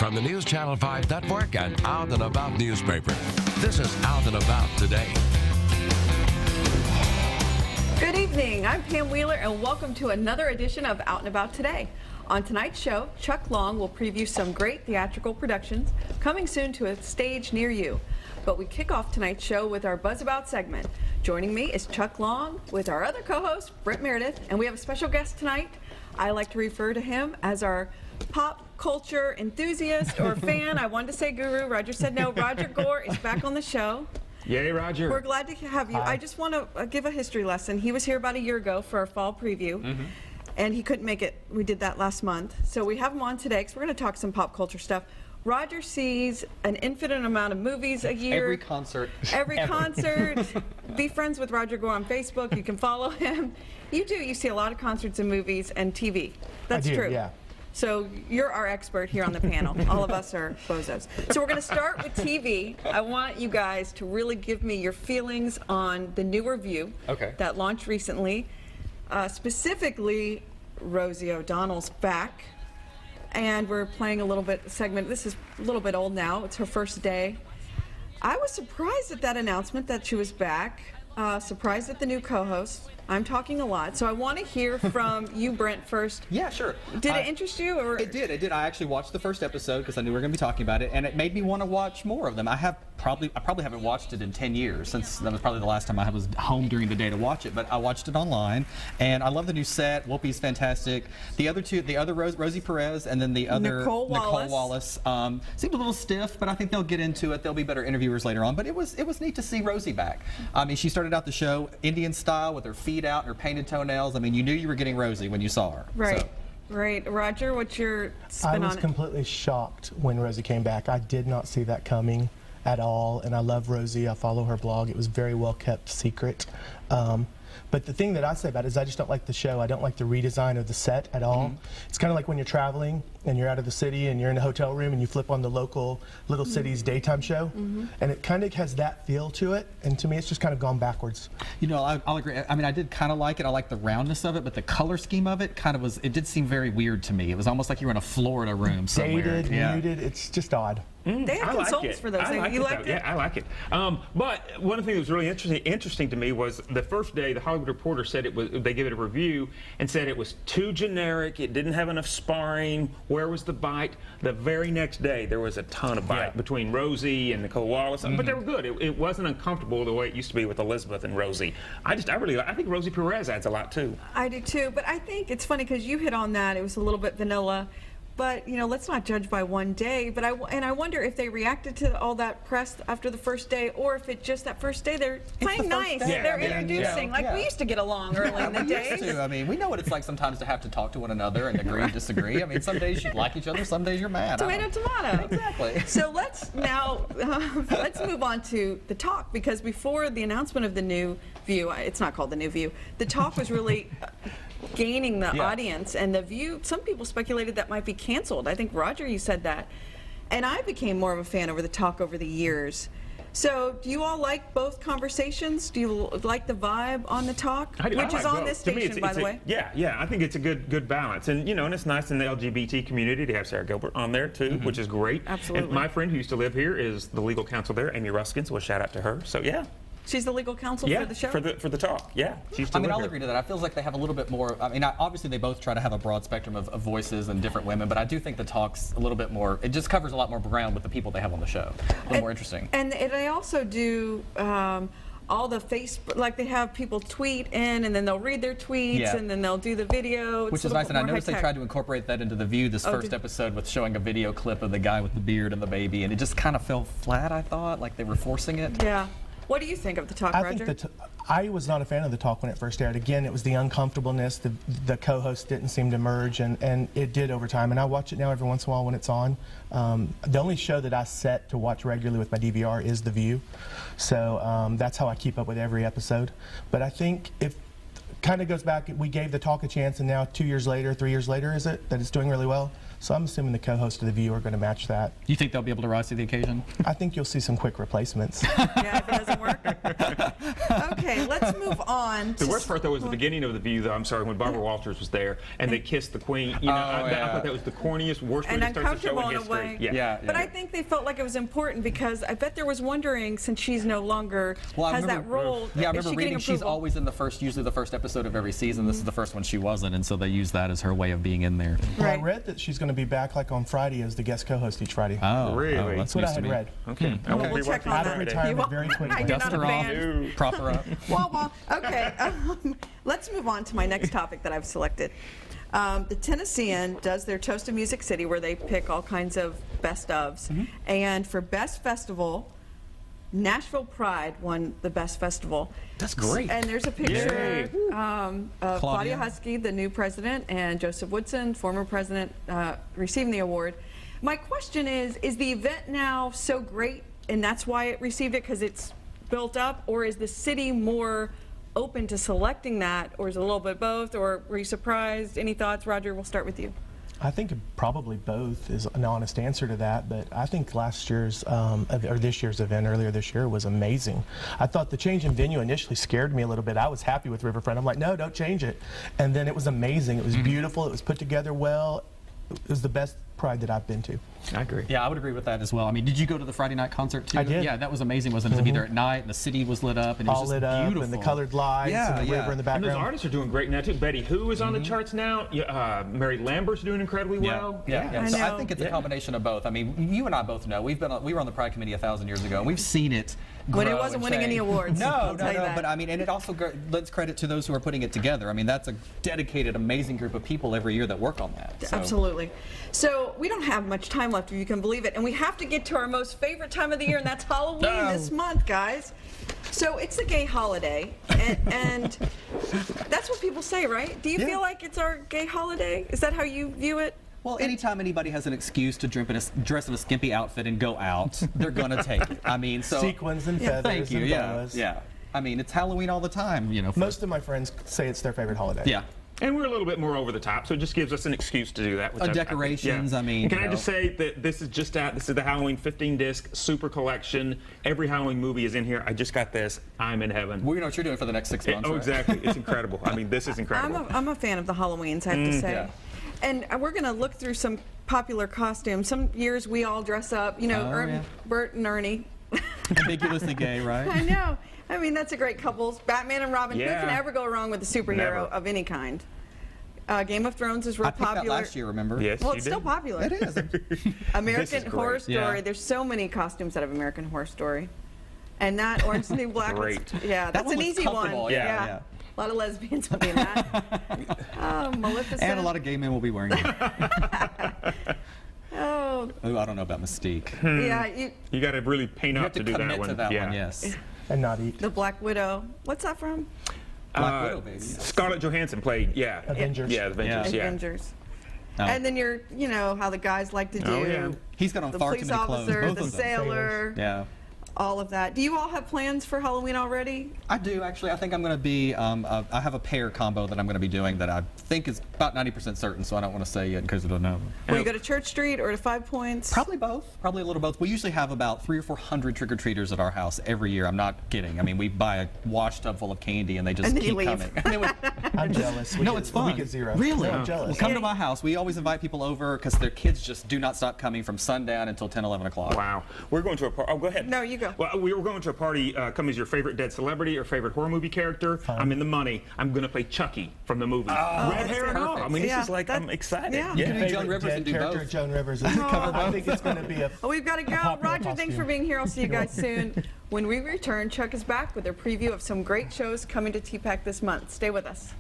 from the News Channel 5 Network and Out and About newspaper. This is Out and About Today. Good evening, I'm Pam Wheeler and welcome to another edition of Out and About Today. On tonight's show, Chuck Long will preview some great theatrical productions coming soon to a stage near you. But we kick off tonight's show with our Buzz About segment. Joining me is Chuck Long with our other co-host, Brent Meredith, and we have a special guest tonight. I like to refer to him as our pop culture enthusiast or fan. I wanted to say guru. Roger said no. Roger Gore is back on the show. Yay, Roger. We're glad to have you. Hi. I just want to give a history lesson. He was here about a year ago for our fall preview, and he couldn't make it. We did that last month. So we have him on today because we're going to talk some pop culture stuff. Roger sees an infinite amount of movies a year. Every concert. Every concert. Be friends with Roger Gore on Facebook. You can follow him. You do. You see a lot of concerts and movies and TV. That's I do, true. yeah. So you're our expert here on the panel. All of us are bozos. So we're going to start with TV. I want you guys to really give me your feelings on the newer View that launched recently. Specifically, Rosie O'Donnell's back. And we're playing a little bit segment. This is a little bit old now. It's her first day. I was surprised at that announcement that she was back. Surprised at the new co-host. I'm talking a lot, so I want to hear from you, Brent, first. Yeah, sure. Did it interest you? Or? It did. I actually watched the first episode because I knew we were going to be talking about it, and it made me want to watch more of them. I probably haven't watched it in 10 years, since that was probably the last time I was home during the day to watch it, but I watched it online, and I love the new set. Whoopi's fantastic. The other Rosie Perez, and then the other Nicole Wallace seemed a little stiff, but I think they'll get into it. They'll be better interviewers later on, but it was neat to see Rosie back. I mean, she started out the show Indian style with her feet out and her painted toenails. I mean, you knew you were getting Rosie when you saw her. Right. So. Right. Roger, what's your spin on it? I was completely shocked when Rosie came back. I did not see that coming at all, and I love Rosie. I follow her blog. It was very well kept secret. But the thing that I say about it is I just don't like the show. I don't like the redesign of the set at all. It's kind of like when you're traveling and you're out of the city and you're in a hotel room and you flip on the local little city's daytime show, and it kind of has that feel to it, and to me it's just kind of gone backwards. You know, I'll agree. I mean, I did kind of like it. I like the roundness of it, but the color scheme of it kind of was, it did seem very weird to me. It was almost like you were in a Florida room somewhere. Dated, muted, it's just odd. They have consultants for those things. You liked it? Yeah, I like it. But one thing that was really interesting to me was the first day, the Hollywood Reporter said they gave it a review and said it was too generic, it didn't have enough sparring, where was the bite? The very next day, there was a ton of bite between Rosie and Nicole Wallace, but they were good. It wasn't uncomfortable the way it used to be with Elizabeth and Rosie. I think Rosie Perez adds a lot too. I do too, but I think it's funny because you hit on that. It was a little bit vanilla. But, you know, let's not judge by one day. But I wonder if they reacted to all that press after the first day, or if it's just that first day they're playing nice. They're introducing. We used to get along early in the day. I mean, we know what it's like sometimes to have to talk to one another and agree and disagree. I mean, some days you like each other, some days you're mad. Tomato. Exactly. So let's now let's move on to the talk, because before the announcement of the new View, it's not called the new View, the talk was really gaining the audience, and the View, some people speculated that might be canceled. I think, Roger, you said that. And I became more of a fan over the talk over the years. So do you all like both conversations? Do you like the vibe on the talk? Which is on this station, by the way. Yeah, I think it's a good balance. And, you know, and it's nice in the LGBT community to have Sarah Gilbert on there, too, which is great. Absolutely. And my friend who used to live here is the legal counsel there, Amy Ruskin, so a shout out to her. So, yeah. She's the legal counsel for the show? for the talk, yeah. I'll agree to that. I feel like they have a little bit more, I mean, obviously they both try to have a broad spectrum of voices and different women, but I do think the talk's a little bit more, it just covers a lot more ground with the people they have on the show. A little more interesting. And they also do all the Facebook, like they have people tweet in, and then they'll read their tweets, and then they'll do the video. Which is nice, and I noticed they tried to incorporate that into the View this first episode with showing a video clip of the guy with the beard and the baby, and it just kind of fell flat, I thought, like they were forcing it. Yeah. What do you think of the talk, Roger? I was not a fan of the talk when it first aired. Again, it was the uncomfortableness. The co-host didn't seem to merge, and it did over time. And I watch it now every once in a while when it's on. The only show that I set to watch regularly with my DVR is The View. So that's how I keep up with every episode. But I think if kind of goes back, we gave the talk a chance, and now 2 years later, 3 years later, is it, that it's doing really well? So I'm assuming the co-host of The View are going to match that. You think they'll be able to rise to the occasion? I think you'll see some quick replacements. Yeah, if it doesn't work. Okay, let's move on. The worst part, though, was the beginning of The View, though. I'm sorry, when Barbara Walters was there and they kissed the Queen. You know, I thought that was the corniest, worst way And to start the show uncomfortable in in a history. way. Yeah. But I think they felt like it was important because I bet there was wondering, since she's no longer has that role. Yeah, I is remember she getting reading she's approval? always in usually the first episode of every season. This is the first one she wasn't, and so they use that as her way of being in there. Well, I Right. read that she's going to be back like on Friday as the guest co-host each Friday. Oh, Really? that's That's what news I to had me. read. Okay. I won't We'll be check watching on Out of that. retirement You very won't- quickly. You're Dust not a her off, fan. prop her up. Well, okay. Let's move on to my next topic that I've selected. The Tennessean does their Toast of Music City, where they pick all kinds of best ofs. And for Best Festival, Nashville Pride won the Best Festival. That's great. And there's a picture of Claudia Claudia. Husky, the new president, and Joseph Woodson, former president, receiving the award. My question is the event now so great and that's why it received it, because it's built up, or is the city more open to selecting that, or is it a little bit both, or were you surprised? Any thoughts? Roger, we'll start with you. I think probably both is an honest answer to that, but I think last year's, or this year's event earlier this year was amazing. I thought the change in venue initially scared me a little bit. I was happy with Riverfront. I'm like, no, don't change it. And then it was amazing. It was beautiful. It was put together well. It was the best Pride that I've been to. I agree. Yeah, I would agree with that as well. I mean, did you go to the Friday night concert too? I did. Yeah, that was amazing, wasn't it? To be there at night and the city was lit up and it was All just lit up beautiful. and the colored lights and the river in the And those background. artists are doing great now too. Betty Who is on the charts now. Mary Lambert's doing incredibly well. Yeah. I So I know. think it's a combination of both. I mean, you and I both know we were on the Pride Committee 1,000 years ago, and we've seen it When it grow wasn't and winning any change. awards, I'll No, tell you that. but I mean, and it also lends credit to those who are putting it together. I mean, that's a dedicated, amazing group of people every year that work on that. So. Absolutely. So we don't have much time left, if you can believe it, and we have to get to our most favorite time of the year, and that's Halloween this month, guys. So it's a gay holiday, and that's what people say, right? Do you feel like it's our gay holiday? Is that how you view it? Well, anytime anybody has an excuse to dress in a skimpy outfit and go out, they're gonna take it. I mean, so Sequins and feathers thank you. and Yeah, boas. yeah. I mean, it's Halloween all the time. You know. Most of my friends say it's their favorite holiday. Yeah. And we're a little bit more over the top, so it just gives us an excuse to do that. Which Decorations, I mean, And can you I just know. say that this is just out. This is the Halloween 15-disc super collection. Every Halloween movie is in here. I just got this. I'm in heaven. Well, you know what you're doing for the next 6 months. Oh, right? exactly. It's incredible. I mean, this is incredible. I'm a fan of the Halloweens, I have to say. Yeah. And we're going to look through some popular costumes. Some years we all dress up, you know, yeah. Bert and Ernie. Ambiguously gay, right? I know. I mean, that's a great couples. Batman and Robin. Yeah. Who can ever go wrong with a superhero Never. of any kind? Game of Thrones is real I picked popular. that last year, remember? Yes, Well, you it's did. still popular. It is. American great. Horror Story. Yeah. There's so many costumes out of American Horror Story. And that Orange is the New Black. Great. Yeah, that's one an was easy one. comfortable, yeah. A lot of lesbians will be in that. Oh, Maleficent. And a lot of gay men will be wearing it. Oh, Ooh, I don't know about Mystique. yeah. You got to really paint You up have to do commit that one. to that yeah. one, yes. And not eat. The Black Widow. What's that from? Black Widow, baby. Scarlett Johansson played. Yeah. Avengers. Yeah, Avengers. Yeah. Avengers. Oh. And then you know how the guys like to do. Oh, yeah. He's got on The far police too many clothes. officer, Both the of them. sailor, Yeah. all of that. Do you all have plans for Halloween already? I do, actually. I think I'm going to be, I have a pair combo that I'm going to be doing that I think is about 90% certain, so I don't want to say yet because I don't know. Will you go to Church Street or to 5 Points? Probably both. Probably a little both. We usually have about 300 or 400 trick-or-treaters at our house every year. I'm not kidding. I mean, we buy a wash tub full of candy and they just And then you keep leave. coming. And then I'm jealous. no, it's fun. We get zero. Really? No, I'm jealous. Well, come to my house. We always invite people over because their kids just do not stop coming from sundown until 10, 11 o'clock. Wow. We're going to a party. Oh, go ahead. No, you go. Well, we were going to a party. Come as your favorite dead celebrity or favorite horror movie character. I'm in the money. I'm going to play Chucky from the movie. Red hair and all. I mean, Yeah, this is like, that- I'm excited. yeah. You can do Favorite Joan Rivers dead and do character, both. Joan Rivers. I think it's going to be a. Oh, we've got to go. popular Roger, thanks costume. for being here. I'll see you guys soon. When we return, Chuck is back with a preview of some great shows coming to TPAC this month. Stay with us.